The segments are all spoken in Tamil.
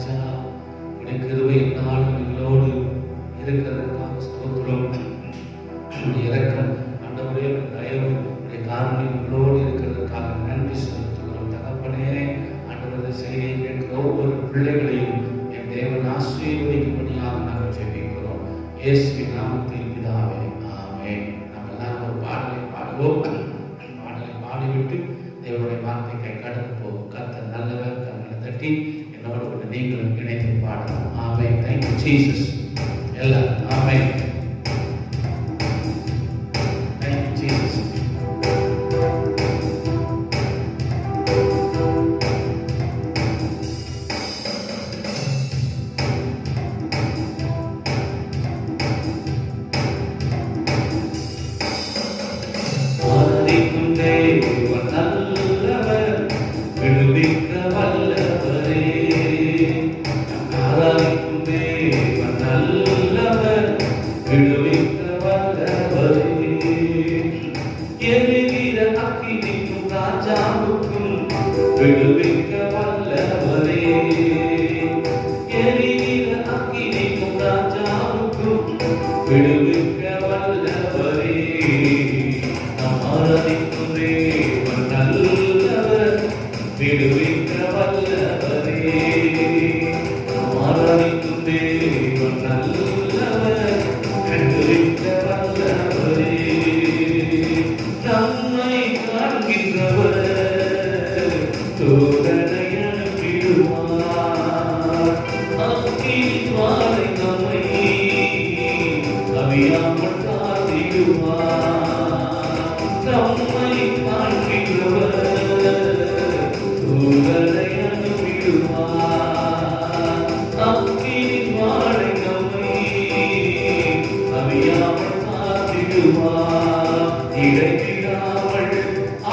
ராஜா, உடைய கிருபை என்னாலும் எங்களோடு இருக்கிறதற்காக ஸ்தோத்திரம். உடைய இரக்கம் ஆண்டவரே, தயவு, உடைய காரணம் எங்களோடு இருக்கிறதற்காக நன்றி செலுத்துகிறோம். தகப்பனே, ஆண்டவரது செய்தியை கேட்கிற ஒவ்வொரு பிள்ளைகளையும் என் தேவன் ஆசீர்வதிக்கும்படியாக நாங்கள் ஜெபிக்கிறோம். இயேசுவின் நாமத்தில் பிதாவே, ஆமென். நம்ம எல்லாம் ஒரு பாடலை பாடுவோம். பாடலை பாடிவிட்டு தேவனுடைய வார்த்தைக்கு கடந்து போகும். கர்த்தர் நல்லவர். கண்களை தட்டி என்னோடு கூட நீங்களும் இணைத்து பாடலாம். ஆமென். Thank you Jesus. எல்லாரும் ஆமென். Thank you Jesus. ஆராதிக்கும் தேவன் நல்லவர், விடுவிக்க வல்லவரே. ஆராதிக்கும் தேவன் நல்லவர், விடுவிக்க வல்லவரே. எரிகிற அக்கினிக்கும் ராஜாவுக்கும் விடுவிக்க வல்லவரே. எரிகிற அக்கினிக்கும் ராஜாவுக்கும் விடுவிக்க வல்லவரே. ஆராதிக்கும் தேவன் நல்லவர், விடுவிக்க வல்லவரே. ஆராதிக்கும் தேவன் நல்லவர், விடுவிக்க வல்லவரே. நம்மை காண்கின்றவர் தூதனை அனுப்பிடுவார். அக்கினிவாளை நம்மை அவியாமல் காத்திடுவார். நம்மை காண்கின்றவர் தூதனை அனுப்பிடுவார். அக்கினிவாளை நம்மை அவியாமல் காத்திடுவார். இடைவிடாமல்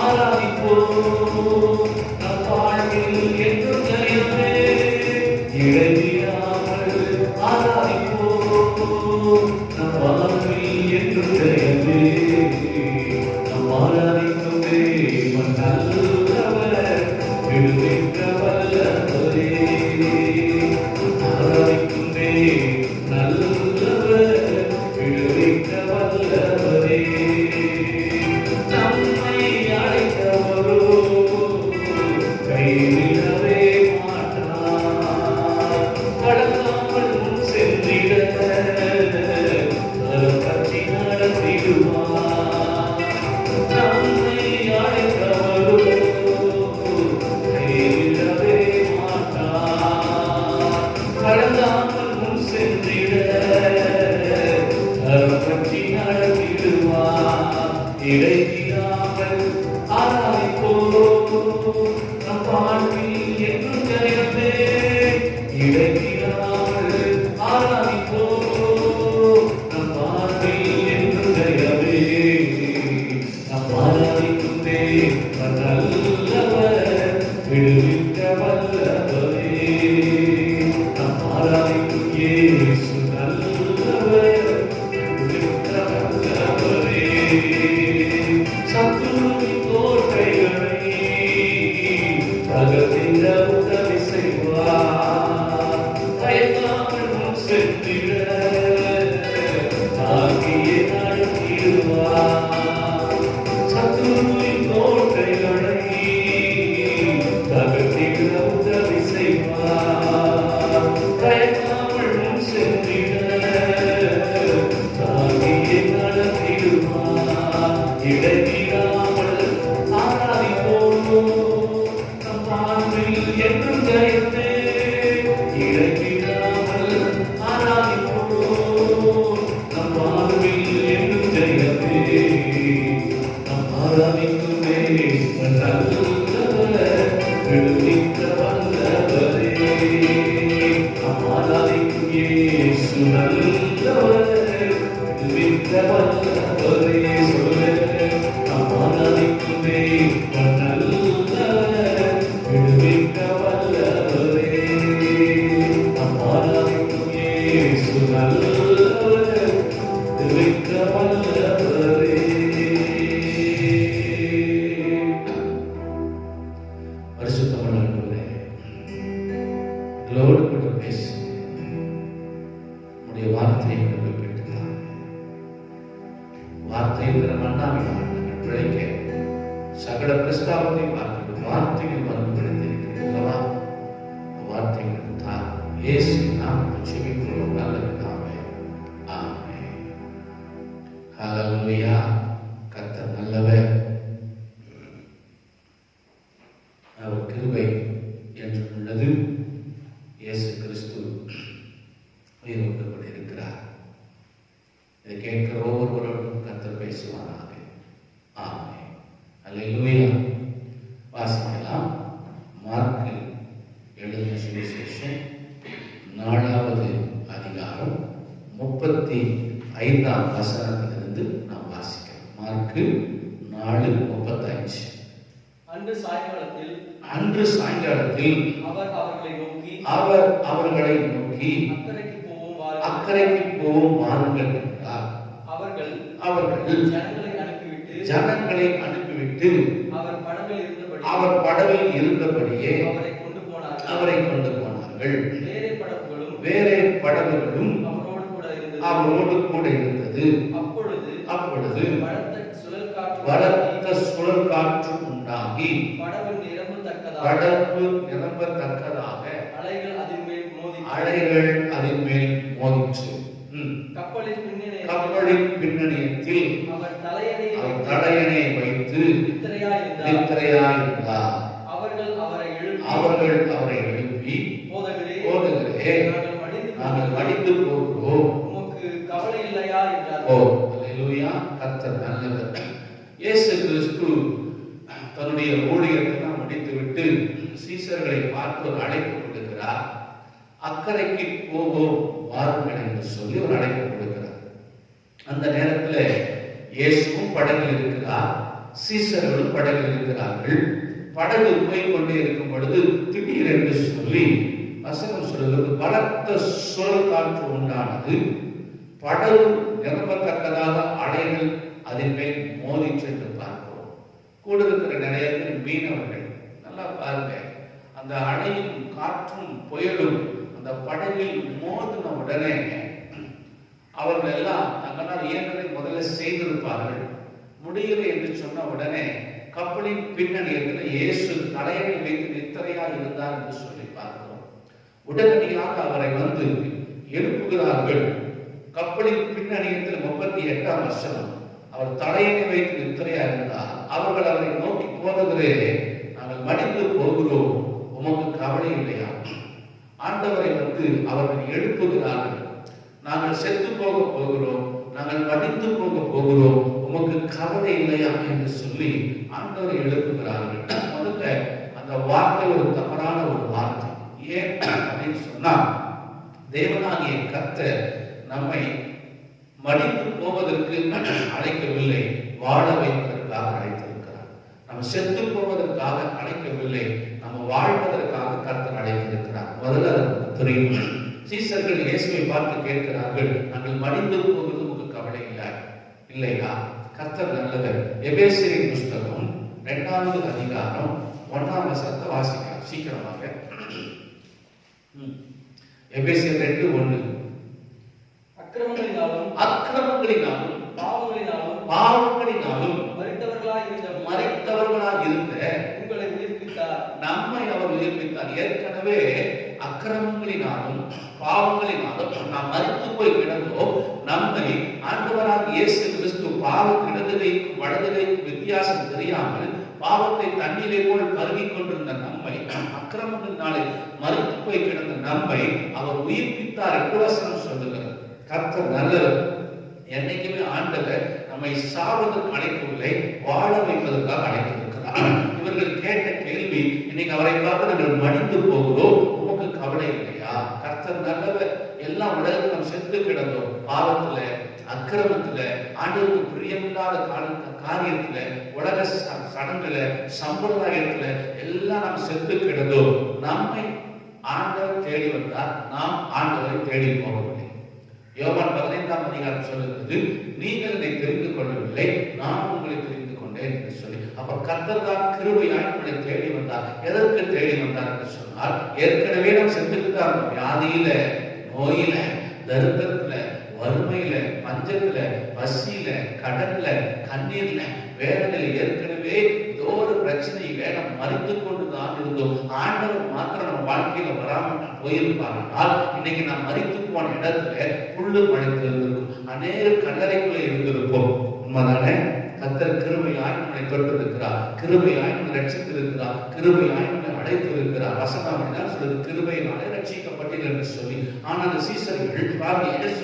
ஆராதிப்போம், நம் வாழ்வில் என்றும் ஜெயமே. இடைவிடாமல் ஆராதிப்போம், நம் வாழ்வில் என்றும் ஜெயமே. நம் ஆராதிக்கும் தேவன் நல்லவர், விடுவிக்க வல்லவரே. ஆராதிக்கும் தேவன் நல்லவர், விடுவிக்க வல்லவரே. நம்மை அழைத்தவரோ கைவிடவே மாட்டார். கடந்தாமல் முன் சென்றிட பற்றி நடத்திடுவார். நம்மை அழைத்தவரோ கைவிடவே மாட்டார். கடந்தாமல் முன் சென்றிட பற்றி நடத்திடுவார். இடைவிடாமல் ஆராதிப்போம், நம் வாழ்வில் என்றும் ஜெயமே. இடைவிடாமல் ஆராதிப்போம், நம் வாழ்வில் என்றும் ஜெயமே. நம் ஆராதிக்கும் தேவன் நல்லவர், விடுவிக்க வல்லவரே. நம் ஆராதிக்கும் இயேசு நல்லவர், விடுவிக்க வல்லவரே. சத்துருவின் கோட்டைகளை தகர்த்திட உதவி செய்வார். தயங்காமல் முன் சென்றிட தாங்கியே நடத்திடுவார். சத்துருவின் கோட்டைகளை தகர்த்திட உதவி செய்வார். தயங்காமல் முன் சென்றிட தாங்கியே நடத்திடுவார். இடைவிடாமல் ஆராதிப்போம், நம் வாழ்வில் என்றும் ஜெயமே. இடைவிடாமல் ஆராதிப்போம், நம் வாழ்வில் என்றும் ஜெயமே. நம் ஆராதிக்கும் தேவன் நல்லவர், விடுவிக்க வல்லவரே. நம் ஆராதிக்கும் இயேசு நல்லவர், விடுவிக்க வல்லவரே. நம் ஆராதிக்கும் தேவன் நல்லவர், விடுவிக்க வல்லவரே. நம் ஆராதிக்கும் இயேசு நல்லவர், விடுவிக்க வல்லவரே. பரிசுத்தமான ஆண்டவரே, எங்களோடு கூட பேசு. உடைய வார்த்தையை எங்களுக்கு பெற்றுத்தான். வார்த்தைங்கிற மண்ணாவினால் நாங்கள் பிழைக்க சகல பிரஸ்தாபத்தை பார்க்கிறது. வார்த்தைகள் மறுபடுத்தியிருக்கிறதா? வார்த்தைகள் தான். இயேசு நாம் ஜெபிக்கிறோம். நல்ல பிதாவே, ஆமென். ஹல்லேலூயா. கர்த்தர் நல்லவர். அவர் கிருபை என்று உள்ளது. இயேசு கிறிஸ்து உயிரோடு கொண்டிருக்கிறார். இதை கேட்கிற ஒவ்வொருவரோடும் கர்த்தர் பேசுவாராக. ஆமென். அல்லேலூயா. வாசிக்கலாம். மார்க்கு எழுதின சுவிசேஷம் 4வது அதிகாரம் 35ஆம் வசனத்திலிருந்து நாம் வாசிக்கலாம். மார்க்கு 4:35. அன்று சாயங்காலத்தில் அவர் அவர்களை நோக்கி அக்கரைக்கு போவோம் வாருங்கள் என்றார். அவர்கள் ஜனங்களை அனுப்பிவிட்டு அவர் படவில் இருந்தபடியே அவரை கொண்டு போனார்கள். வேறே படகுகளும் அவரோடு கூட இருந்தது. அப்பொழுது பலத்த சுழல் காற்று உண்டாகி படகு நிரம்பத்தக்கதாக அலைகள் அதன் மேல் மோதிற்று. கப்பலின் பின்னணியத்தில் அவர் தலையணை வைத்து நித்திரையாயிருந்தார். அவர்கள் அவரை எழுப்பி, போதகரே, நாங்கள் மடிந்து போகிறோம், உமக்கு கவலை இல்லையா என்றார்கள். அல்லேலூயா. கர்த்தர் நல்லவர். இயேசு கிறிஸ்து தன்னுடைய ஊழியத்தை முடித்துவிட்டு சீசர்களை பார்த்து ஒரு அழைப்பு கொடுக்கிறார். அக்கறைக்கு போவோம் வாருங்கள் என்று சொல்லி ஒரு அழைப்பு கொடுக்கிறார். அந்த நேரத்தில் இயேசுவும் படகில் இருக்கிறார், சீசர்களும் படகில் இருக்கிறார்கள். படகு போய் கொண்டே இருக்கும் பொழுது திடீரென்று சொல்லி வசனம் சொல்கிறது, பலத்த சுழல் காற்று உண்டானது. படகு நிரம்பத்தக்கதாக அலைகள் அதன் மேல் மோதிற்று என்று பார்க்கிறோம். கூட இருக்கிற நிறைய பேர் மீனவர்கள். நல்லா பாருங்க, அந்த அலையும் காற்றும் புயலும் அந்த படகில் மோதின உடனே அவர்கள் எல்லாம் தங்களால் இயன்றதை முதல்ல செய்திருப்பார்கள். முடியலை என்று சொன்ன உடனே கப்பலின் பின்னணியத்தில் இயேசு தலையணை வைத்து நித்திரையாக இருந்தார் என்று சொல்லி பார்க்கிறோம். உடனடியாக அவரை வந்து எழுப்புகிறார்கள். கப்பலின் பின்னணியத்தில் 38ஆம் வசனம், அவர் தலையணை வைத்து நித்திரையா இருந்தார். அவர்கள் அவரை நோக்கி, போதகரே, நாங்கள் மடிந்து போகிறோம், உமக்கு கவலை இல்லையா? ஆண்டவரை வந்து அவர்கள் எழுப்புகிறார்கள். நாங்கள் செத்து போக போகிறோம், நாங்கள் மடிந்து போக போகிறோம், உமக்கு கவலை இல்லையா என்று சொல்லி ஆண்டவரை எழுப்புகிறார்கள். முதல்ல அந்த வார்த்தை ஒரு தவறான ஒரு வார்த்தை. ஏன் அப்படின்னு சொன்னா, தேவனாகிய கர்த்தர் நம்மை மடிந்து போவதற்கு அழைக்கவில்லை, வாழ வைப்பதற்காக அழைத்திருக்கிறார். நம்ம செத்து போவதற்காக அழைக்கவில்லை, நம்ம வாழ்வதற்காக கர்த்தர் அழைத்திருக்கிறார். முதல்ல நமக்கு தெரியும். சீசர்கள் இயேசுவை பார்த்து கேட்கிறார்கள், நாங்கள் மடிந்து போகிறது உங்களுக்கு கவலை இல்லையா? கர்த்தர் நல்லவர். எபேசியரின் புஸ்தகம் 2வது அதிகாரம் 1ஆம் வசனத்தை வாசிக்கலாம் சீக்கிரமாக. எபேசியர் 2:1. அக்கிரமங்களினாலும் பாவங்களினாலும் மரித்தவர்களாய் இருந்த உங்களை உயிர்ப்பித்தார். நம்மை அவர் உயிர்ப்பித்தார். ஏற்கனவே அக்கிரமங்களினாலும் பாவங்களினாலும் நாம் மரித்து போய் கிடந்தோம். நம்மை ஆண்டவராக இயேசு கிறிஸ்து பாவம் இடதுகைக்கும் வலதுகைக்கும் வித்தியாசம் தெரியாமல் பாவத்தை தண்ணீரை போல் பருகிக் கொண்டிருந்த நம்மை, அக்கிரமங்களினாலே மரித்து போய் கிடந்த நம்மை அவர் உயிர்ப்பித்தார் என்று வசனம் சொல்லுகிறது. கர்த்தர் நல்லவர். என்னைக்குமே ஆண்டவர் நம்மை சாவதற்கு அழைக்கவில்லை, வாழ வைப்பதற்காக அழைத்திருக்கிறார். இவர்கள் கேட்ட கேள்வி, இன்னைக்கு அவரை பார்த்து நாங்கள் மடிந்து போகிறோம், உமக்கு கவலை இல்லையா? கர்த்தர் நல்லவர். எல்லாம் உலகத்தில் நாம் செத்து கிடந்தோம், பாவத்துல, அக்கிரமத்துல, ஆண்டவருக்கு பிரியமில்லாத காரியத்துல, உலக சடங்குல, சம்பிரதாயத்துல எல்லாம் நாம் செத்து கிடந்தோம். நம்மை ஆண்டவர் தேடி வந்தார், நாம் ஆண்டவரை தேடி போகவில்லை. யோவான் 15ஆம் அதிகாரம் சொல்லுகிறது, நீங்கள் என்னை தெரிந்து கொள்ளவில்லை, நான் உங்களை தெரிந்து கொண்டேன். கொண்டேன் என்று சொல்லி, அப்ப கர்த்தர் தான் கிருபையாய் நம்மளை தேடி வந்தார். எதற்கு தேடி வந்தார் என்று சொன்னால், ஏற்கனவே நாம் செத்துட்டு தான் இருந்தோம். வியாதியில, நோயில, தரித்திரத்துல, வறுமையில, பஞ்சத்துல, பசியில, கடல்ல, கண்ணீர்ல, வேதனையில ஏற்கனவே ஏதோ ஒரு பிரச்சனை வேகம் மறித்து கொண்டுதான் இருந்தோம். ஆண்டவர் மாத்திரம் நம்ம வாழ்க்கையில வராமல் போயிருப்பார்கள். இன்னைக்கு நாம் மறித்து போன இடத்துல புல்லு மழைத்து இருந்திருக்கும், அநேக கல்லறைக்குள்ள இருந்திருப்போம். உண்மைதானே? கர்த்தர் கிருபையாய் நம்மை தொட்டிருக்கிறார், கிருபையாய் நம்மை ரட்சித்திருக்கிறார், கிருபையாய் நம்மை அழைத்திருக்கிறார். வசனம் என்ன சொல்றது? கிருபையினாலே ரட்சிக்கப்பட்டீர்கள் என்று சொல்லி. ஆனால் அந்த சீசர்கள் இயேசு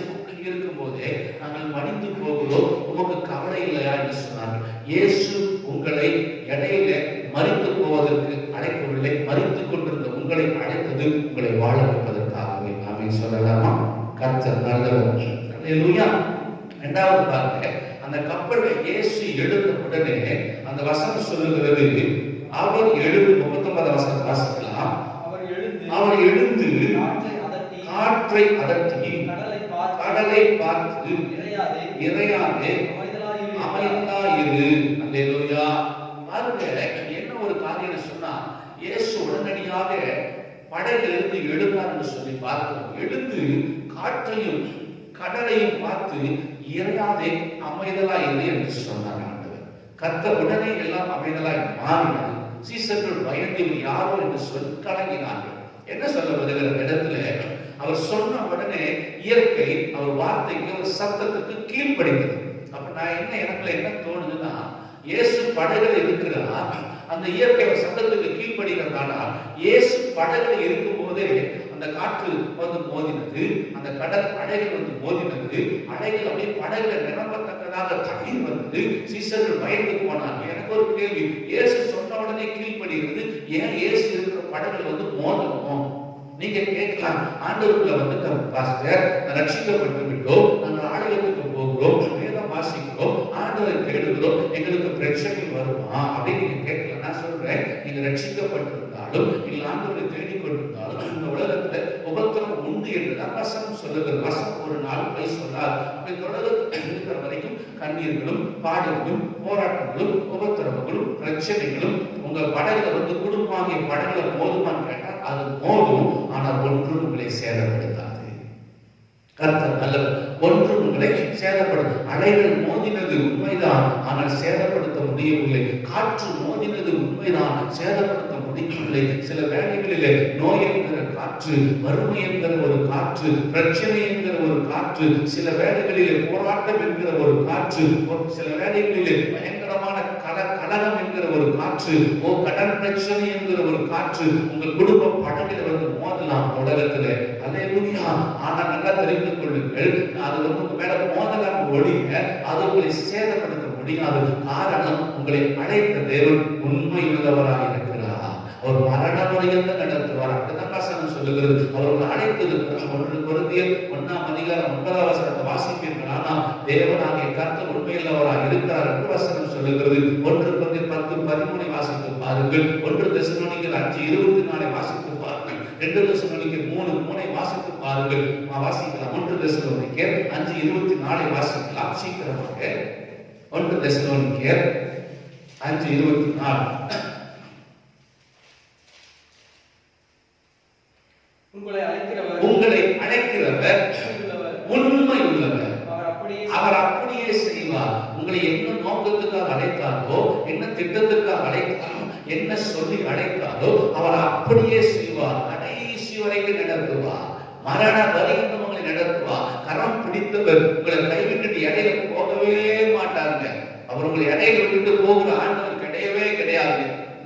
இருக்கும் போதே நாங்கள் மடிந்து போகிறோம், உமக்கு கவலை இல்லையா என்று சொன்னார்கள். இயேசு உங்களை இடையில மறித்து போவதற்கு அழைக்கவில்லை, மறித்துக் கொண்டிருந்த உங்களை அழைத்தது உங்களை வாழ வைப்பதற்காகவே. ஆமென் சொல்லலாமா? கர்த்தர் நல்லவர். அல்லேலூயா. இரண்டாவது பாருங்க, அந்த கப்பல்ல இயேசு எழுந்த உடனே அந்த வசனம் சொல்லுகிறது, அவர் எழுந்து 39 வசனம் வாசிக்கலாம். அவர் எழுந்து காற்றை அதட்டி கடலை பார்த்து இறையாதே அமைதலாயிரு. அல்லேலூயா. பாருங்க, என்ன ஒரு காரியம் சொன்னா, இயேசு உடனடியாக படகிலிருந்து எழுந்தார் என்று சொல்லி பார்க்கிறோம். எழுந்து காற்றையும் கடலையும் பார்த்து இறையாதே அமைதலாயிரு என்று சொன்னார் ஆண்டவர். கர்த்தர் உடனே எல்லாம் அமைதலாய் மாறினார். சீசர்கள் பயந்து யாரோ என்று சொல்லி கலங்கினார்கள். என்ன சொல்ல வருகிற இடத்துல, அவர் சொன்ன உடனே இயற்கை அவர் வார்த்தைக்கு, அவர் சத்தத்துக்கு கீழ்ப்படிந்தது. அப்ப நான் எனக்குள்ள என்ன தோணுதுன்னா, இயேசு படகுல இருக்கிறார், அந்த இயற்கை சத்தத்துக்கு கீழ்ப்படுகிறதால இயேசு படகுல இருக்கும் போதே அந்த காற்று வந்து மோதினது, அந்த கடல் அலைகள் வந்து மோதினது, அலைகள் அப்படியே படகுல நிரம்பத்தக்கதாக தண்ணீர் வந்தது. சீசர்கள் பயந்து போனாங்க. எனக்கு ஒரு கேள்வி, இயேசு சொன்ன உடனே கீழ்ப்படுகிறது, ஏன் இயேசு இருக்கிற படகுல வந்து மோதணும்? நீங்க கேட்கலாம், ஆண்டவருக்குள்ள வந்து பாஸ்டர் ரட்சிக்கப்பட்டு விட்டோம், நாங்கள் ஆலயத்துக்கு போகிறோம், வேதம் வாசிக்கிறோம், ஆண்டவரை தேடுகிறோம், எங்களுக்கு பிரச்சனை வருமா அப்படின்னு நீங்க கேட்கலாம். நான் சொல்றேன், நீங்க ரட்சிக்கப்பட்டிருந்தாலும் இல்ல ஆண்டவரை தேடிக்கொண்டிருந்தாலும் இந்த உலகத்துல உபத்திரம் உண்டு என்றுதான் வசனம் சொல்லுகிறது. வசனம் ஒரு நாள் போய் சொல்லார். இந்த உலகத்தில் இருக்கிற வரைக்கும் கண்ணீர்களும் பாடுகளும் போராட்டங்களும் உபத்திரவங்களும் பிரச்சனைகளும் உங்க படகுல வந்து குடும்பமாகிய படகுல மோதுமான்னு கேட்டா அது மோதும், ஆனால் ஒன்று உங்களை சேதப்படுத்தாது. கர்த்தர் நல்லவர். ஒன்று உங்களை சேதப்படும். அலைகள் மோதினது உண்மைதான், ஆனால் சேதப்படுத்த முடியவில்லை. காற்று மோதினது உண்மைதான், சேதப்படுத்த முடியவில்லை. சில வேளைகளிலே நோய் என்கிற காற்று, வறுமை என்கிற ஒரு காற்று, பிரச்சனை என்கிற ஒரு காற்று, சில வேளைகளிலே போராட்டம் என்கிற ஒரு காற்று, சில வேளைகளிலே பயங்கரமான கலகம் என்கிற ஒரு காற்று, கடன் பிரச்சனை என்கிற ஒரு காற்று உங்கள் குடும்ப படகில் வந்து மோதலாம் உலகத்துல. அல்லேலூயா. ஆனா நல்லா தெரிந்து கொள்ளுங்கள், அது வந்து மேல மோதலாம் ஒழிய அது உங்களை சேதப்படுத்த முடியாது. காரணம், உங்களை அழைத்த தேவன் உண்மை உள்ளவராக இருக்கிறார். அவர் மரண முறையில் நடத்துவார். அப்படிதான் வசனம் சொல்லுகிறது. அவர்கள் அழைத்திருக்கிறார். 1 கொரிந்தியர் 1ஆம் அதிகாரம் 9ஆம் வசனத்தை வாசிப்பீர்களானா, தேவனாகிய கர்த்தர் உண்மையுள்ளவராக இருக்கிறார் என்று வசனம் சொல்லுகிறது. 1 கொரிந்தியர் 10:13 வாசித்து பாருங்கள். 1 தெசலோனிக்கர் 5:24 வாசித்து பாருங்கள். 2 தெசலோனிக்கர் 3:3 வாசித்து பாருங்கள். வாசிக்கலாம். 1 தெசலோனிக்கர் 5:24 வாசிக்கலாம் சீக்கிரமாக. 1 தெசலோனிக்கர் 5:24. உங்களை அழைக்கிறவர் உண்மை உள்ளவர். அவர் அப்படியே செய்வார். உங்களை என்ன நோக்கத்துக்காக அழைத்தாரோ, என்ன திட்டத்துக்காக அழைத்தாரோ, என்ன சொல்லி அழைத்தாரோ அவர் அப்படியே செய்வார். கடைசி வரைக்கும் நடத்துவார். மரண வரைக்கும் உங்களை நடத்துவார். கரம் பிடித்தவர். உங்களை கைவிட்டு இடையில போகவே மாட்டாங்க. அவர் உங்களை இடையில விட்டு போகிற ஆண்டவர் கிடையவே கிடையாது.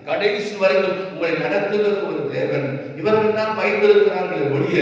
கடைசி வரைக்கும் உங்களை நடத்துகிற ஒரு தேவன். இவர்கள் தான் பயந்திருக்கிறார்கள் ஒழிய,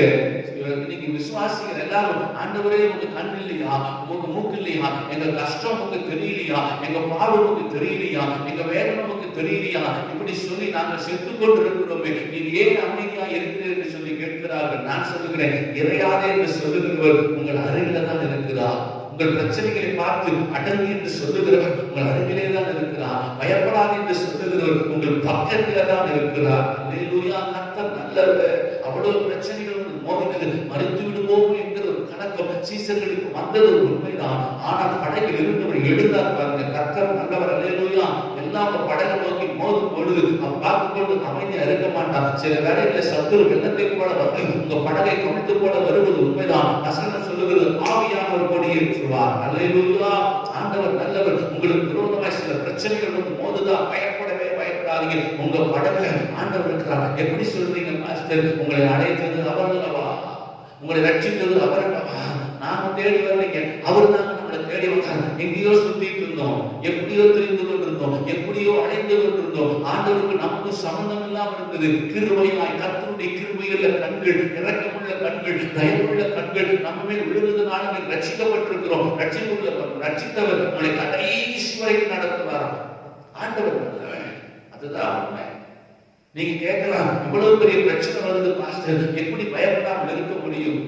இன்னைக்கு விசுவாசிகள் எல்லாரும், ஆண்டவரே உங்க கண் இல்லையா, உங்க மூக்கு இல்லையா, எங்க கஷ்டம் உங்களுக்கு தெரியலையா, எங்க பாடு உங்களுக்கு தெரியலையா, எங்க வேதனை உங்களுக்கு தெரியலையா, இப்படி சொல்லி நாங்கள் செத்து கொண்டு இருக்கிறோமே, நீங்க ஏன் அமைதியா இருக்கிறீர்கள் என்று சொல்லி கேட்கிறார்கள். நான் சொல்லுகிறேன், இறையாதே என்று சொல்லுகிறவர் உங்கள் அருகில தான் இருக்கிறார். உங்கள் பிரச்சனைகளை பார்த்து அடங்கு என்று சொல்லுகிறவர் உங்கள் அருகிலே தான் இருக்கிறார். பயப்படாது என்று சொல்லுகிறவர் உங்கள் பக்கத்திலே தான் இருக்கிறார். அல்லேலூயா. கர்த்தர் நல்லவர். அவ்வளவு பிரச்சனைகள் மோதினது, மறித்து விடுவோம் என்கிற ஒரு கணக்கம் சீசர்களுக்கு வந்தது உண்மைதான். ஆனால் படகில் இருந்தவர் எழுந்தார் பாருங்க. கர்த்தர் நல்லவர். அல்லேலூயா. எல்லாம் படகை நோக்கி மோதும் பொழுது அவன் பார்த்து கொண்டு அமைதியா இருக்க மாட்டான். சில வேளையில சத்துரு வெள்ளத்தை போல வந்து உங்க படகை கவிழ்த்து போல வருவது உண்மைதான். வசனம் சொல்லுகிறது ஆவியானவர் கொடியேற்றுவார். அல்லேலூயா. ஆண்டவர் நல்லவர். உங்களுக்கு விரோதமாய் சில பிரச்சனைகள் வந்து மோதுதா, பயப்படவே பயப்படாதீங்க. உங்க படகுல ஆண்டவர் இருக்கிறார். எப்படி சொல்றீங்க மாஸ்டர்? உங்களை அழைத்தது அவர் அல்லவா, உங்களை ரட்சித்தது அவர் அல்லவா? நாம தேடி வரலைங்க, அவர் தான் நம்மளை தேடி வந்தார். எங்கேயோ சுத்திட்டு இருந்தோம், எப்படியோ தெரிந்து கொண்டிருந்தோம், எப்படியோ அடைந்து கொண்டிருந்தோம். ஆண்டவருக்கு நமக்கு சம்பந்தம் இல்லாமல் இருந்தது. கிருபையாய் கர்த்தருடைய கிருபையுள்ள கண்கள், இரக்கமுள்ள கண்கள், தயவுள்ள கண்கள் நம்ம மேல் விழுந்ததுனால நாம் ரட்சிக்கப்பட்டிருக்கிறோம். ரட்சித்தவர் நம்மளை கடைசி வரைக்கும் நடத்துவாராம். ஆண்டவர் நல்லவன். அதுதான் உண்மை. நீங்க கேட்கலாம், இவ்வளவு பெரிய பிரச்சனை வருது பாஸ்டர், எப்படி பயப்படாமல் இருக்க முடியும்?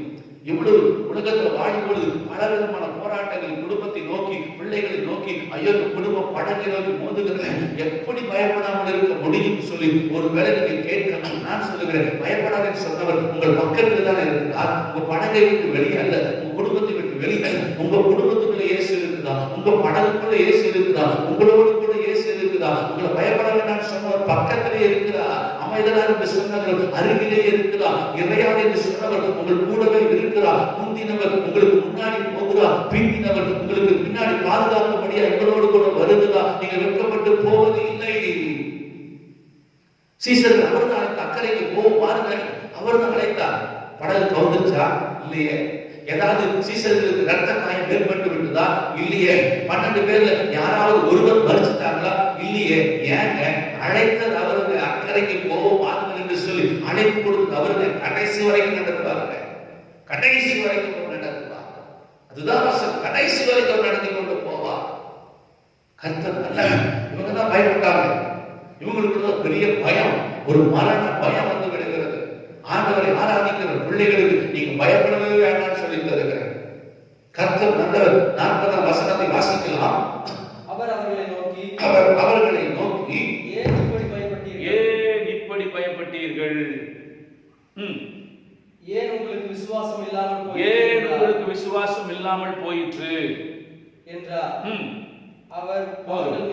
இவ்வளவு உலகத்துல வாழும் பொழுது பலவிதமான போராட்டங்கள், குடும்பத்தை நோக்கி, பிள்ளைகளை நோக்கி, ஐயோ குடும்பம் படங்கை நோக்கி மோதுகிறது, எப்படி பயப்படாமல் இருக்க முடியும் சொல்லி ஒருவேளை நீங்க கேட்கலாம். நான் சொல்லுகிறேன், பயப்படாதன்னு சொன்னவர் உங்கள் பக்கத்தில் தான் இருக்கிறார். உங்க படகை விட்டு வெளியே அல்ல, உங்க குடும்பத்தை விட்டு வெளியே. உங்க குடும்பத்துக்குள்ள இயேசு இருக்குதா, உங்க படகுக்குள்ள இயேசு இருக்குதா, உங்களோடு கூட இயேசு இருக்குதா? உங்களை பயப்பட வேண்டாம் சொன்னவர் பக்கத்திலே இருக்கிறார். அமைதலார் என்று சொன்னவர் அருகிலே இருக்கிறார். இறையார் என்று சொன்னவர் உங்கள் கூடவே இருக்கிறார். முந்தினவர் உங்களுக்கு முன்னாடி போகிறார், பிந்தினவர் உங்களுக்கு பின்னாடி பாதுகாக்கப்படியா எங்களோடு கூட வருகிறார். நீங்கள் வெட்கப்பட்டு போவது இல்லை. சீசர்கள் அவர் தான் அழைத்த, அக்கறைக்கு போவார்கள், அவர் தான் அழைத்தார். படகு கவுந்துச்சா? இல்லையே. ஏதாவது சீசர்களுக்கு ரத்த காயம் ஏற்பட்டு விட்டதா? இல்லையே. 12 பேர்ல யாராவது ஒருவர் மறிச்சிட்டாங்களா? இல்லையே. ஏங்க? அழைத்தது அவருங்க, அக்கறைக்கு போவார்கள் என்று சொல்லி அழைப்பு கொடுத்து அவருங்க கடைசி வரைக்கும் நடத்துவாங்க. கடைசி வரைக்கும் நடத்துவாங்க. அதுதான் வசனம். கடைசி வரைக்கும் நடத்தி கொண்டு போவார். கர்த்தர் நல்ல. இவங்க தான் பயப்பட்டாங்க. இவங்களுக்கு பெரிய பயம், ஒரு மரண பயம் வந்து விடுகிறது. ஆண்டவரை ஆராதிக்கிற பிள்ளைகளுக்கு நீங்க பயப்படவே வேண்டாம்னு சொல்லி தருகிறேன். கர்த்தர் நல்லவர். 40ஆம் வசனத்தை வாசிக்கலாம். அவர் அவர்களை நோக்கி ஏன் இப்படி பயப்பட்டீர்கள்? ஏன் உங்களுக்கு விசுவாசம் இல்லாமல் போயிற்று என்றார். அவர்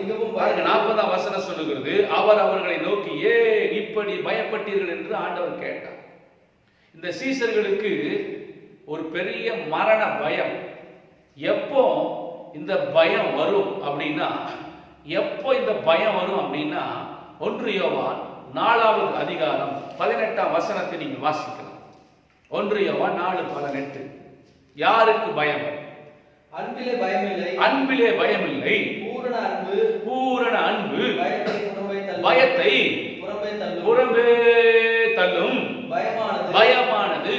மிகவும் 40ஆம் வசனம் சொல்லுகிறது, அவர் அவர்களை நோக்கி ஏன் இப்படி பயப்பட்டீர்கள் என்று ஆண்டவர் கேட்டார். இந்த சீசர்களுக்கு ஒரு பெரிய மரண பயம். எப்போ இந்த பயம் வரும் அப்படின்னா, 1 யோவான் 4ஆவது அதிகாரம் 18ஆம் வசனத்தை நீங்க வாசிக்கலாம். 1 யோவான் 4:18. யாருக்கு பயம்? அன்பிலே பயமில்லை. பூரண அன்பு பயத்தை புறம்பே தள்ளும். பயமானது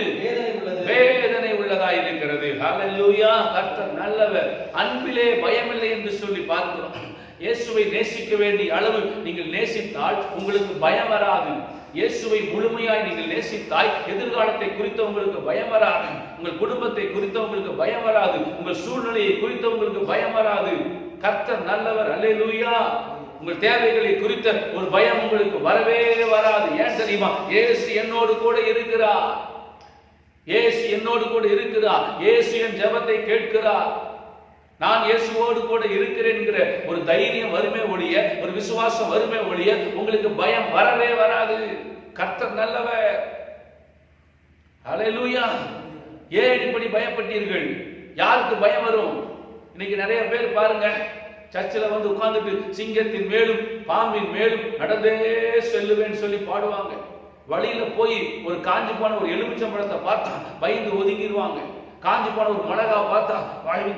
வேதனை உள்ளதாய் இருக்கிறது. ஹல்லேலூயா. கர்த்தர் நல்லவர். அன்பிலே பயமில்லை என்று சொல்லி பார்க்கிறோம். இயேசுவை நேசிக்க வேண்டிய அளவு நீங்கள் நேசித்தால் உங்களுக்கு பயம் வராது. இயேசுவை முழுமையாய் நீங்கள் நேசித்தால் எதிர்காலத்தை குறித்து உங்களுக்கு பயம் வராது. உங்கள் குடும்பத்தை குறித்து உங்களுக்கு பயம் வராது. உங்கள் சூழ்நிலையை குறித்து உங்களுக்கு பயம் வராது. கர்த்தர் நல்லவர். அல்லேலூயா. உங்கள் தேவைகளை குறித்த ஒரு பயம் உங்களுக்கு வரவே வராது. ஏன் தெரியுமா? இயேசு என்னோடு கூட இருக்கிறார். இயேசு என்னோடு கூட இருக்கிறார். இயேசு என் ஜெபத்தை கேட்கிறார். நான் இயேசுவோடு கூட இருக்கிறேன் என்கிற ஒரு தைரியம் வருமே ஒழிய, ஒரு விசுவாசம் வருமே ஒழிய உங்களுக்கு பயம் வரவே வராது. கர்த்தர் நல்லவர். ஹல்லேலூயா. ஏன் இப்படி பயப்பட்டீர்கள்? யாருக்கு பயம் வரும்? இன்னைக்கு நிறைய பேர் பாருங்க, சர்ச்சில் வந்து உட்கார்ந்துட்டு சிங்கத்தின் மேலும் பாம்பின் மேலும் நடந்தே செல்லுவேன்னு சொல்லி பாடுவாங்க. வழியில போய் ஒரு காஞ்சி போன ஒரு எலுமிச்சம்பழத்தை பார்த்தா பயந்து ஒதுங்கிடுவாங்க. காஞ்சி போன ஒரு மிளகா பார்த்தா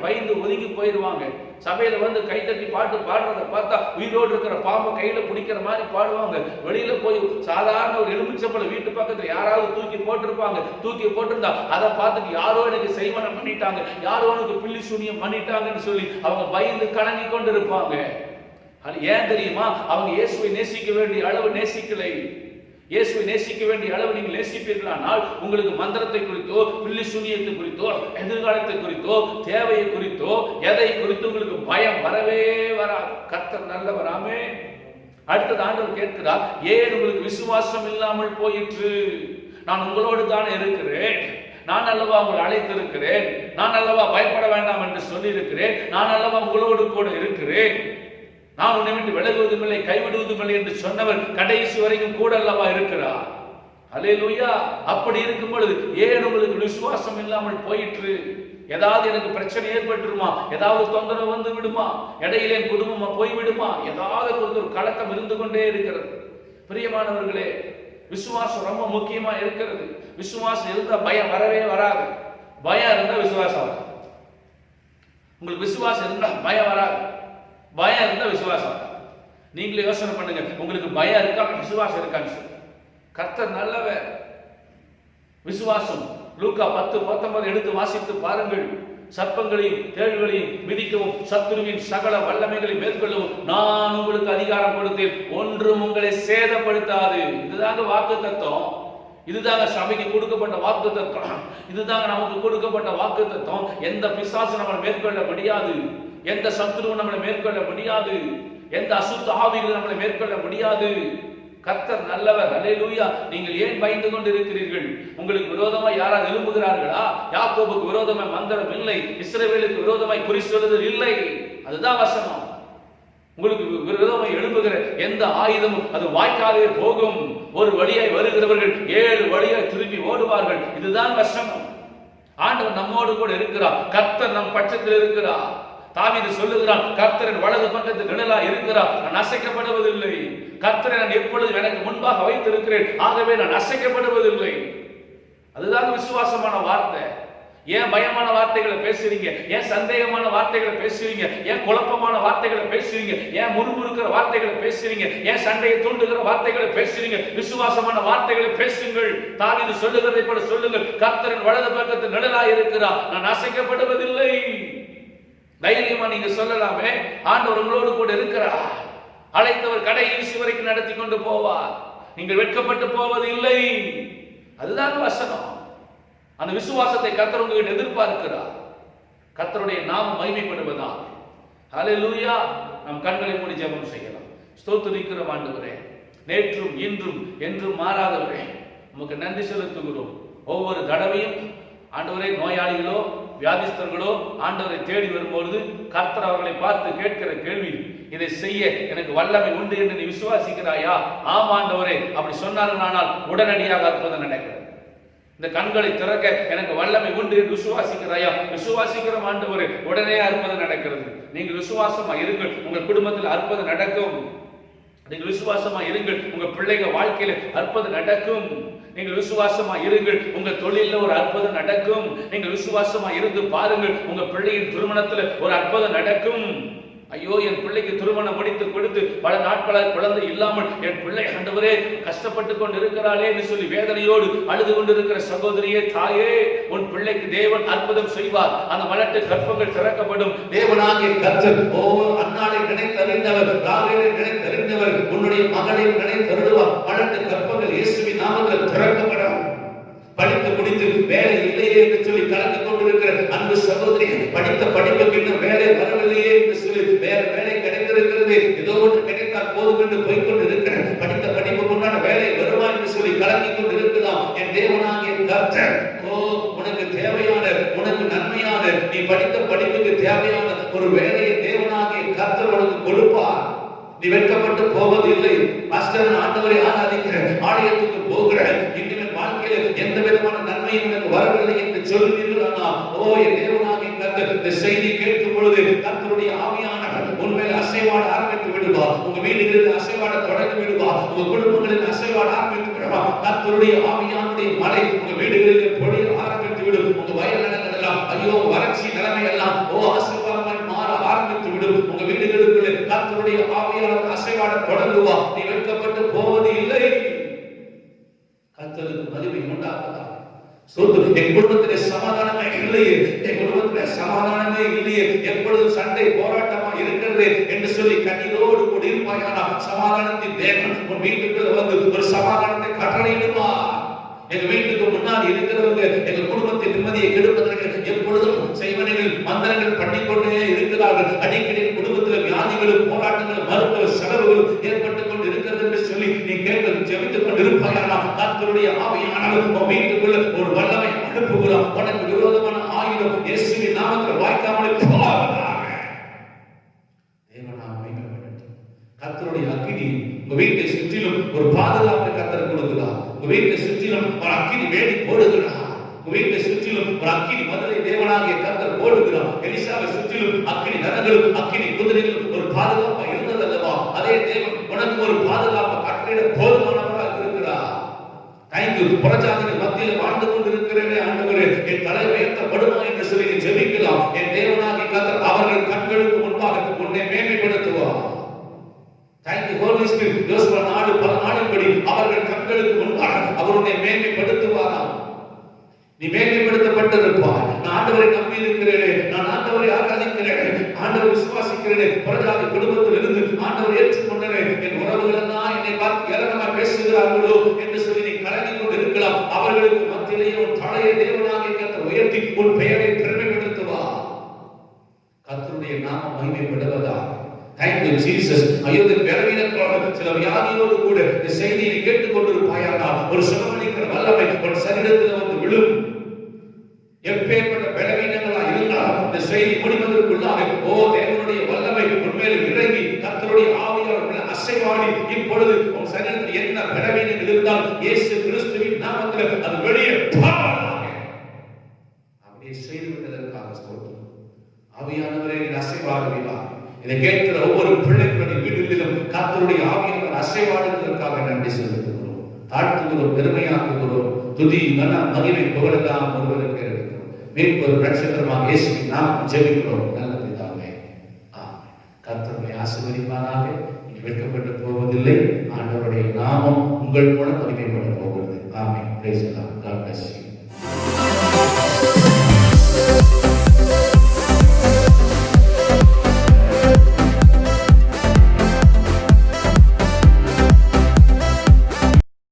பயந்து ஒதுங்கி போயிடுவாங்க. சபையில வந்து கைத்தட்டி பாட்டு பாடுறத பார்த்தா உயிரோடு இருக்கிற பாம்பை கையில பிடிக்கிற மாதிரி பாடுவாங்க. வெளியில போய் சாதாரண ஒரு எலுமிச்சம்பழம் வீட்டு பக்கத்துல யாராவது தூக்கி போட்டிருப்பாங்க. தூக்கி போட்டிருந்தா அதை பார்த்துட்டு யாரோ எனக்கு செய்வனம் பண்ணிட்டாங்க, யாரோ எனக்கு பில்லி சூனியம் பண்ணிட்டாங்கன்னு சொல்லி அவங்க பயந்து கலங்கி கொண்டு இருப்பாங்க. அது ஏன் தெரியுமா? அவங்க இயேசுவை நேசிக்க வேண்டிய அளவு நேசிக்கலை. இயேசுவை நேசிக்க வேண்டிய அளவு நீங்கள் நேசிப்பீர்களானால் உங்களுக்கு மந்திரத்தை குறித்தோ பில்லி சூனியத்தை குறித்தோ எதிர்காலத்தை குறித்தோ தேவையை குறித்தோ எதை குறித்து உங்களுக்கு பயம் வரவே வராது. கர்த்தர் நல்லவர். ஆமென். அடுத்தது ஆண்டவர் கேட்கிறார், ஏன் உங்களுக்கு விசுவாசம் இல்லாமல் போயிற்று? நான் உங்களோடு தானே இருக்கிறேன், நான் அல்லவா உங்களை அழைத்திருக்கிறேன், நான் அல்லவா பயப்பட வேண்டாம் என்று சொல்லி இருக்கிறேன், நான் அல்லவா உங்களோடு கூட இருக்கிறேன், நான் உன்னை விட்டு விலகுவதும் இல்லை கைவிடுவதும் இல்லை என்று சொன்னவர் கடைசி வரைக்கும் கூட அல்லவா இருக்கிறார். அல்லேலூயா. அப்படி இருக்கும் பொழுது ஏன் உங்களுக்கு விசுவாசம் இல்லாமல் போயிற்று? ஏதாவது எனக்கு பிரச்சனை ஏற்பட்டுருமா, ஏதாவது தொந்தரவு வந்து விடுமா, இடையிலே என் குடும்பமா போய்விடுமா, ஏதாவது ஒரு கலக்கம் இருந்து கொண்டே இருக்கிறது. பிரியமானவர்களே, விசுவாசம் ரொம்ப முக்கியமா இருக்கிறது. விசுவாசம் இருந்தா பயம் வரவே வராது. பயம் இருந்தா விசுவாசம் வராது. உங்களுக்கு விசுவாசம் இருந்தா பயம் வராது, பயம் இருந்தா விசுவாசம் வராது. நீங்களே யோசனை பண்ணுங்க, உங்களுக்கு பயம் இருக்கா விசுவாசம் இருக்கான்னு சொல்லி. கர்த்தர் நல்லவர். விசுவாசம் லூக்கா 10:19 எடுத்து வாசித்து பாருங்கள். சர்ப்பங்களையும் தேள்களையும் மிதிக்கவும் சத்துருவின் சகல வல்லமைகளை மேற்கொள்ளவும் நான் உங்களுக்கு அதிகாரம் கொடுத்தேன், ஒன்றும் உங்களை சேதப்படுத்தாது. இதுதாங்க வாக்கு தத்துவம். இதுதாங்க சபைக்கு கொடுக்கப்பட்ட வாக்கு தத்துவம். இதுதாங்க நமக்கு கொடுக்கப்பட்ட வாக்கு தத்துவம். எந்த பிசாசு நம்மளை மேற்கொள்ள முடியாது, எந்த சத்துருவும் நம்மளை மேற்கொள்ள முடியாது, எந்த அசுத்த ஆவிகளும் நம்மளை மேற்கொள்ள முடியாது. கர்த்தர் நல்லவர். அல்லேலூயா. நீங்கள் ஏன் பயந்து கொண்டு இருக்கிறீர்கள்? உங்களுக்கு விரோதமாய் யாராவது எழும்புகிறார்களா? யாக்கோபுக்கு விரோதமாய் மந்திரம் இல்லை, இஸ்ரவேலுக்கு விரோதமாய் குறி சொல்லுதல் இல்லை. அதுதான் வசனம். உங்களுக்கு விரோதமாய் எழும்புகிற எந்த ஆயுதமும் அது வாய்க்காலே போகும். ஒரு வழியாய் வருகிறவர்கள் 7 வழியாய் திரும்பி ஓடுவார்கள். இதுதான் வசனம். ஆண்டவர் நம்மோடு கூட இருக்கிறார். கர்த்தர் நம் பட்சத்தில் இருக்கிறார். தாவீது சொல்லுகிறான், கர்த்தரின் வலது பக்கத்தில் நிழலாய் இருக்கிறார், நான் அசைக்கப்படுவதில்லை. கர்த்தரை நான் எப்பொழுதும் எனக்கு முன்பாக வைத்திருக்கிறேன், ஆகவே நான் அசைக்கப்படுவதில்லை. அதுதான் விசுவாசமான வார்த்தை. ஏன் பயமான வார்த்தைகளை பேசுறீங்க? ஏன் சந்தேகமான வார்த்தைகளை பேசுறீங்க? ஏன் குழப்பமான வார்த்தைகளை பேசுறீங்க? ஏன் முறுமுறுக்கிற வார்த்தைகளை பேசுறீங்க? ஏன் சண்டையை தூண்டுகிற வார்த்தைகளை பேசுறீங்க? விசுவாசமான வார்த்தைகளை பேசுங்கள். தாவீது சொல்லுகிறதை போல சொல்லுங்கள், கர்த்தரின் வலது பக்கத்தில் நிழலாய் இருக்கிறார், நான் அசைக்கப்படுவதில்லை. தைரியமா நீங்க சொல்லலாமே, ஆண்டவர் உங்களோடு கூட இருக்கிறார். அழைத்தவர் கடைசி வரைக்கும் நடத்தி கொண்டு போவார். நீங்கள் வெட்கப்பட்டு போவது இல்லை. அதுதான் வசனம். அந்த விசுவாசத்தை கர்த்தர் உங்ககிட்ட எதிர்பார்க்கிறார். கர்த்தருடைய நாமம் மகிமைப்படுவதா. ஹல்லேலூயா. நம் கண்களை மூடி ஜெபம் செய்யலாம். ஸ்தோத்திரிக்கிறோம் ஆண்டவரே, நேற்றும் இன்றும் என்றும் மாறாதவரே, உமக்கு நன்றி செலுத்துகிறோம். ஒவ்வொரு தடவையும் ஆண்டவரே, நோயாளிகளோ வியாதிஸ்தர்களோ ஆண்டவரை தேடி வரும்பொழுது கர்த்தர் அவர்களை பார்த்து கேட்கிற கேள்வி, இதை செய்ய எனக்கு வல்லமை உண்டு என்று நீ விசுவாசிக்கிறாயா? ஆம் ஆண்டவரே. அப்படி சொன்னார்களானால் உடனடியாக அற்புதம் நடக்கிறது. இந்த கண்களை திறக்க எனக்கு வல்லமை உண்டு என்று விசுவாசிக்கிறாயா? விசுவாசிக்கிறோம் ஆண்டவரே, உடனே அற்புதம் நடக்கிறது. நீங்கள் விசுவாசமா இருங்கள், உங்கள் குடும்பத்தில் அற்புதம் நடக்கும். நீங்கள் விசுவாசமா இருங்கள், உங்க பிள்ளைங்க வாழ்க்கையில அற்புதம் நடக்கும். நீங்கள் விசுவாசமா இருங்கள், உங்க தொழிலில் ஒரு அற்புதம் நடக்கும். நீங்கள் விசுவாசமா இருந்து பாருங்கள், உங்க பிள்ளையின் திருமணத்துல ஒரு அற்புதம் நடக்கும். ஐயோ, என் பிள்ளைக்கு திருமணம் முடித்து கொடுத்து பல நாட்களாக குழந்தை இல்லாமல் என் பிள்ளை ஆண்டவரே கஷ்டப்பட்டு கொண்டு இருக்கிறாளே என்று சொல்லி வேதனையோடு அழுது கொண்டிருக்கிற சகோதரியே, தாயே, உன் பிள்ளைக்கு தேவன் அற்புதம் செய்வார். அந்த மலட்டு கற்பங்கள் திறக்கப்படும். தேவனாகிய கர்த்தர் அன்னாளை நினைத்தறிந்தவர், ராகேலை நினைத்தறிந்தவர், உன்னுடைய மகளை நினைத்தருளுவார். மலட்டு கற்பங்கள் இயேசுவின் நாமத்தில் திறக்கப்படும். படித்து முடித்து வேலை இல்லையே என்று சொல்லி கலந்து கொண்டிருக்கிற அன்பு சகோதரி, படித்த படிப்புக்கு இன்னும் வேலை வரவில்லையே என்று சொல்லி வேற வேலை கிடைத்திருக்கிறது, ஏதோ ஒன்று கிடைத்தால் போதும் என்று போய்கொண்டு இருக்கிற, படித்த படிப்புக்கு உண்டான வேலை வருமா என்று சொல்லி கலந்து கொண்டு இருக்கலாம். என் தேவனாகிய கர்த்தர், உனக்கு தேவையான, உனக்கு நன்மையான, நீ படித்த படிப்புக்கு தேவையான ஒரு வேலையை தேவனாகிய கர்த்தர் உனக்கு கொடுப்பார். நீ வெட்கப்பட்டு போவதில்லை. பாஸ்டர், ஆண்டவரை ஆராதிக்கிற, ஆலயத்துக்கு போகிற, இன்னும் வாழ்க்கையில எந்த விதமான நன்மையும் எனக்கு வரவில்லை என்று சொல்லுவீர்களா? என் தேவனாகிய கர்த்தர் இந்த செய்தி கேட்கும் பொழுது கர்த்தருடைய ஆவியானவர் உண்மையில் அசைவாட ஆரம்பித்து விடுவார். உங்க வீடுகளில் அசைவாட தொடங்கி விடுவார். உங்க குடும்பங்களில் அசைவாட ஆரம்பித்து விடுவார். கர்த்தருடைய ஆவியானுடைய மழை உங்க வீடுகளில் பொழிய ஆரம்பித்து விடும். உங்க வயல் நிலங்கள் எல்லாம், ஐயோ, வறட்சி நிலைமை எல்லாம் ஆசீர்வாதமாய் மாற ஆரம்பித்து விடும். உங்க வீடுகளுக்குள்ளே கர்த்தருடைய ஆவியானவர் அசைவாட தொடங்குவார். நீ வெட்கப்பட்டு போவது இல்லை. கர்த்தருக்கு மகிமை உண்டாக்குவார். என் குடும்பத்திலே சமாதானமே இல்லையே, என் குடும்பத்திலே சமாதானமே இல்லையே, எப்பொழுதும் சண்டை போராட்டமா இருக்கிறது என்று சொல்லி கண்ணீரோடு கூட இருப்பாயானா சமாதானத்தின் தேவன் உன் வீட்டுக்குள்ள வந்து ஒரு சமாதானத்தை கட்டளையிடுமா. எங்க வீட்டுக்கு முன்னாடி இருக்கிறவங்க எங்க குடும்பத்தின் நிம்மதியை கெடுப்பதற்கு எப்பொழுதும் செய்வனைகள் மந்திரங்கள் பண்ணிக்கொண்டே இருக்கிறார்கள். அடிக்கடி குடும்பத்தில் வியாதிகளும் போராட்டங்களும் மருத்துவ செலவுகளும் ஏற்பட்டுக் கொண்டு இருக்கிறது என்று சொல்லி நீ கேட்டு ஜெபித்துக் கொண்டு இருப்பாயானா கர்த்தருடைய ஆவியானவர் உன் வீட்டுக்குள்ள ஒரு வல்லமை அனுப்புகிறார். உனக்கு விரோதமான ஆயுதம் இயேசுவின் நாமத்தில் வாய்க்காமல் போவதாக. தேவன் நாம மகிமைப்படட்டும். கர்த்தருடைய அக்கினி உங்க வீட்டை சுற்றிலும் ஒரு பாதுகாப்பை கர்த்தர் கொடுக்கிறார். உங்க வீட்டை சுற்றிலும் ஒரு அக்கினி வேடி போடுகிறார். உங்க வீட்டை சுற்றிலும் ஒரு அக்கினி மதுரை தேவனாகிய கர்த்தர் போடுகிறார். எலிசாவை சுற்றிலும் அக்கினி ரதங்களும் அக்கினி குதிரைகளும் ஒரு பாதுகாப்பா இருந்தது அல்லவா? அதே தேவன் உனக்கு ஒரு பாதுகாப்பை கட்டளையிட போதுமானவராக இருக்கிறார். தேங்க்யூ. புறஜாதிகள் மத்தியில் வாழ்ந்து கொண்டு இருக்கிறேனே ஆண்டவரே, என் தலை உயர்த்தப்படுமா என்று சொல்லி நீ ஜெபிக்கலாம். என் தேவனாகிய கர்த்தர் அவர்கள் கண்களுக்கு முன்பாக உன்னை மேன்மைப்படுத்துவார். Thank you holy spirit. யோசுவா 4:14 அவர்கள் கண்களுக்கு முன்பாக அவருடைய மேன்மைப்படுத்துவாராம். நீ மேன்மைப்படுத்தப்பட்டிருப்பாய். நான் ஆண்டவரை நம்பி இருக்கிறேனே, நான் ஆண்டவரை ஆராதிக்கிறேன், ஆண்டவரை விசுவாசிக்கிறேன், புறஜாதி குடும்பத்தில் இருந்து ஆண்டவரை ஏற்றுக்கொண்டேன், என் உறவுகள் எல்லாம் என்னை பார்த்து ஏளனமா பேசுகிறார்களோ என்று சொல்லி நீ கலங்கி கொண்டு இருக்கலாம். அவர்களுக்கு மத்தியிலேயே உன் தலையை தேவனாகிய கர்த்தர் உயர்த்தி உன் பெயரை பெருமைப்படுத்துவார். கர்த்தருடைய நாமம் மகிமைப்படுவதா. Thank you Jesus. ஐயோ பலவீனத்தோடு சில வியாதியோடு கூட இந்த செய்தியை கேட்டுக் கொண்டிருப்பாயானா ஒரு சுகமளிக்கிற வல்லமை உன் சரீரத்தில் வந்து விழும். எப்பேற்பட்ட பலவீனங்களா இருந்தாலும் இந்த செய்தி முடிவதற்குள்ளாக தேவனுடைய வல்லமை உண்மையில் இறங்கி கர்த்தருடைய ஆவியானவர் அசைவாடி இப்பொழுது உன் சரீரத்தில் என்ன பலவீனங்கள் இருந்தால் இயேசு கிறிஸ்துவின் நாமத்தில் அது வெளியே போவதாக. அப்படியே செய்து விட்டதற்காக ஸ்தோத்திரம். ஆவியானவரே நீர் அசைவாடுவீராக. இதை கேட்கிற ஒவ்வொரு பிள்ளைகளுடைய வீடுகளிலும் கர்த்தருடைய ஆவியானவர் அசைவாடுவதற்காக நன்றி செலுத்துகிறோம், தாழ்த்துகிறோம், பெருமையாக்குகிறோம். துதி கன மகிமை புகழெல்லாம் ஒருவருக்கு இருக்கிறோம். மீட்பர் இரட்சகருமாகிய இயேசுவின் நாமத்தில் ஜெபிக்கிறோம் நல்ல பிதாவே. ஆமென். கர்த்தருடைய ஆசீர்வதிப்பாராக. நீ வெட்கப்பட்டு போவதில்லை. ஆண்டவருடைய நாமம் உங்கள் மூலம் மகிமைப்பட போகிறது. ஆமென். Praise the Lord. God bless you.